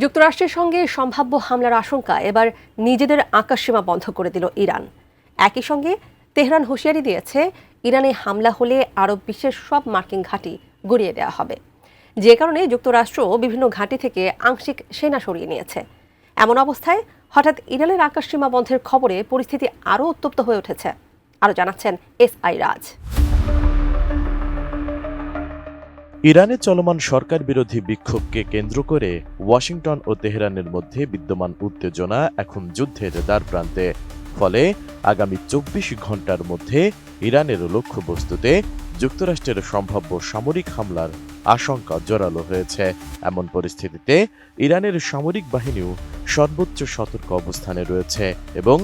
যুক্তরাষ্ট্রের সঙ্গে সম্ভাব্য হামলার আশঙ্কা এবার নিজেদের আকাশসীমা বন্ধ করে দিল ইরান। একই সঙ্গে তেহরান হুঁশিয়ারি দিয়েছে, ইরানে হামলা হলে আরব বিশ্বের সব মার্কিন ঘাঁটি গুঁড়িয়ে দেওয়া হবে, যে কারণে যুক্তরাষ্ট্র বিভিন্ন ঘাঁটি থেকে আংশিক সেনা সরিয়ে নিয়েছে। এমন অবস্থায় হঠাৎ ইরানের আকাশসীমা বন্ধের খবরে পরিস্থিতি আরও উত্তপ্ত হয়ে উঠেছে। আরও জানাচ্ছেন এসআই রাজ। ইরানে চলমান সরকার বিরোধী বিক্ষোভকে কেন্দ্র করে ওয়াশিংটন ও তেহরানের মধ্যে বিদ্যমান উত্তেজনা এখন যুদ্ধের দ্বারপ্রান্তে। ফলে আগামী ২৪ ঘন্টার মধ্যে ইরানের লক্ষ্যবস্তুতে যুক্তরাষ্ট্রের সম্ভাব্য সামরিক হামলার আশঙ্কা জোরালো হয়েছে। এমন পরিস্থিতিতে ইরানের সামরিক বাহিনীও সর্বোচ্চ সতর্ক অবস্থানে রয়েছে এবং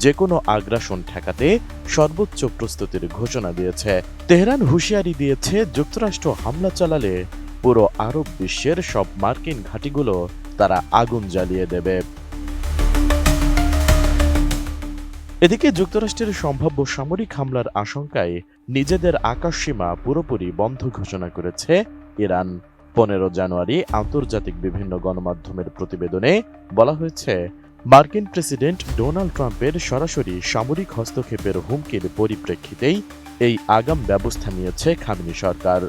যে কোনো আগ্রাসন ঠেকাতে সর্বোচ্চ প্রস্তুতির ঘোষণা দিয়েছে। তেহরান হুঁশিয়ারি দিয়েছে, যুক্তরাষ্ট্র হামলা চালালে পুরো আরব বিশ্বের সব মার্কিন ঘাঁটিগুলো তারা আগুন জ্বালিয়ে দেবে। এদিকে যুক্তরাষ্ট্রের সম্ভাব্য সামরিক হামলার আশঙ্কায় নিজেদের আকাশসীমা পুরোপুরি বন্ধ ঘোষণা করেছে ইরান। ১৫ জানুয়ারি আন্তর্জাতিক বিভিন্ন গণমাধ্যমের প্রতিবেদনে বলা হয়েছে, মার্কিন প্রেসিডেন্ট ডোনাল্ড ট্রাম্পের সরাসরি সামরিক হস্তক্ষেপের হুমকির পরিপ্রেক্ষিতেই এই আগাম ব্যবস্থা নিয়েছে খামেনি সরকার।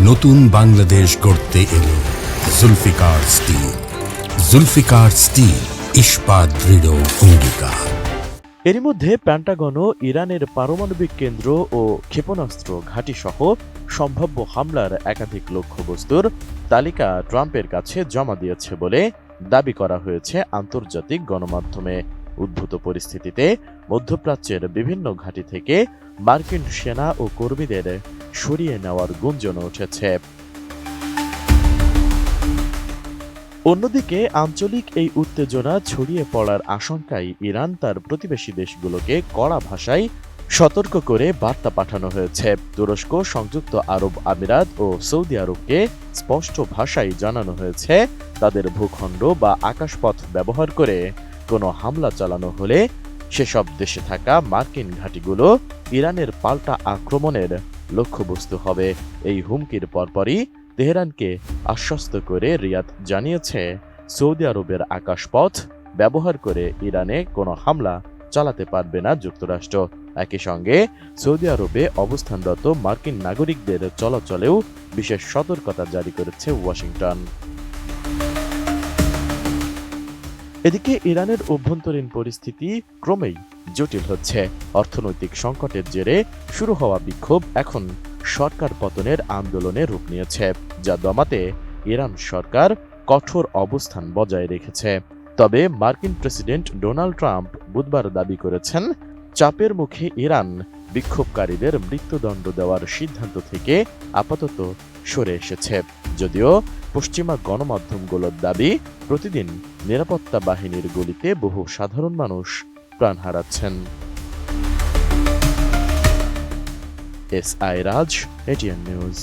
নতুন বাংলাদেশ গড়তে এলো জুলফিকার স্টিল। জুলফিকার স্টিল, ইস্পাত দৃঢ় অঙ্গীকার। এরই মধ্যে পেন্টাগনও ইরানের পারমাণবিক কেন্দ্র ও ক্ষেপণাস্ত্র ঘাঁটি সহ সম্ভাব্য হামলার একাধিক লক্ষ্যবস্তুর তালিকা ট্রাম্পের কাছে জমা দিয়েছে বলে দাবি করা হয়েছে আন্তর্জাতিক গণমাধ্যমে। উদ্ভূত পরিস্থিতিতে মধ্যপ্রাচ্যের বিভিন্ন ঘাঁটি থেকে মার্কিন সেনা ও কর্মীদের সরিয়ে নেওয়ার গুঞ্জন উঠেছে। অন্যদিকে আঞ্চলিক এই উত্তেজনা ছড়িয়ে পড়ার আশঙ্কায় ইরান তার প্রতিবেশী দেশগুলোকে কড়া ভাষায় সতর্ক করে বার্তা পাঠানো হয়েছে। তুরস্ক, সংযুক্ত আরব আমিরাত ও সৌদি আরবকে স্পষ্ট ভাষায় জানানো হয়েছে, তাদের ভূখণ্ড বা আকাশপথ ব্যবহার করে কোনো হামলা চালানো হলে সেসব দেশে থাকা মার্কিন ঘাঁটিগুলো ইরানের পাল্টা আক্রমণের লক্ষ্যবস্তু হবে। এই হুমকির পরপরই তেহরানকে আশ্বস্ত করে রিয়াদ জানিয়েছে, সৌদি আরবের আকাশপথ ব্যবহার করে ইরানে কোনো হামলা চালাতে পারবে না যুক্তরাষ্ট্র। একই সঙ্গে সৌদি আরবে অবস্থানরত মার্কিন নাগরিকদের চলাচলেও বিশেষ সতর্কতা জারি করেছে ওয়াশিংটন। এদিকে ইরানের অভ্যন্তরীণ পরিস্থিতি ক্রমেই জটিল হচ্ছে। অর্থনৈতিক সংকটের জেরে শুরু হওয়া বিক্ষোভ এখন সরকার পতনের আন্দোলনে রূপ নিয়েছে, যা দমাতে ইরান সরকার কঠোর অবস্থান বজায় রেখেছে। তবে মার্কিন প্রেসিডেন্ট ডোনাল্ড ট্রাম্প বুধবার দাবি করেছেন, চাপের মুখে ইরান বিক্ষোভকারীদের মৃত্যুদণ্ড দেওয়ার সিদ্ধান্ত থেকে আপাতত সরে এসেছে। যদিও পশ্চিমা গণমাধ্যমগুলোর দাবি, প্রতিদিন নিরাপত্তা বাহিনীর গুলিতে বহু সাধারণ মানুষ প্রাণ হারাচ্ছেন। এসআই রাজ, এটিএন নিউজ।